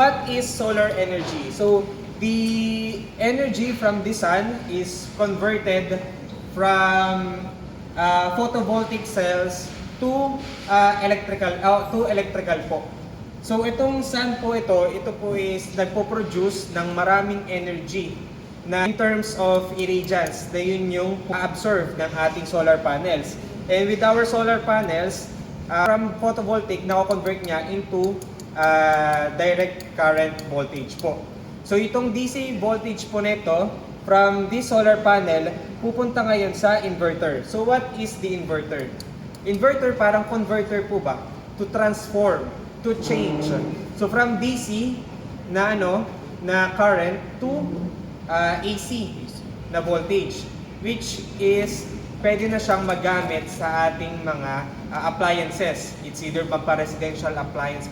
What is solar energy? So, the energy from the sun is converted from photovoltaic cells to electrical po. So, itong sun po ito po is nagpo-produce ng maraming energy na in terms of irradiance, na yun yung absorb ng ating solar panels. And with our solar panels, from photovoltaic, nako-convert niya into direct current voltage po. So itong DC voltage po nito from this solar panel pupunta ngayon sa inverter. So what is the inverter? Inverter parang converter po ba to transform, to change. So from DC na na current to AC na voltage, which is pwede na siyang magamit sa ating mga appliances. It's either pampa-residential appliances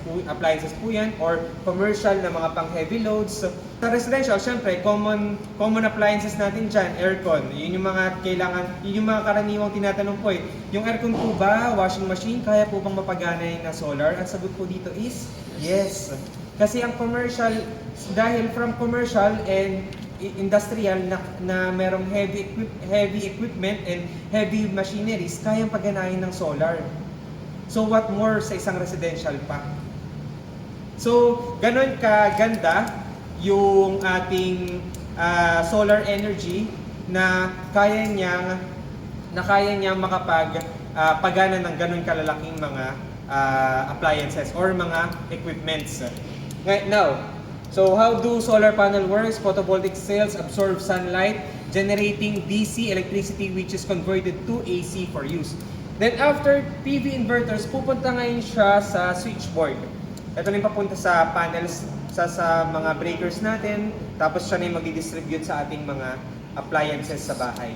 po yan or commercial na mga pang-heavy loads. So, sa residential, syempre, common appliances natin dyan, aircon. Yun yung mga yun yung mga karaniwang tinatanong po yung aircon po ba, washing machine, kaya po bang mapagana yung solar? Ang sagot po dito is yes. Kasi ang commercial, dahil from commercial and industrial na merong heavy equipment and heavy machineries, kayang pagganahin ng solar. So what more sa isang residential pa? So ganon kaganda yung ating solar energy na kaya niyang pagana ng ganon kalalaking mga appliances or mga equipments. Right now, so how do solar panel works? Photovoltaic cells absorb sunlight, generating DC electricity which is converted to AC for use. Then after PV inverters, pupunta ngayon siya sa switchboard. Ito na yung papunta sa panels, sa mga breakers natin, tapos siya na yung mag-distribute sa ating mga appliances sa bahay.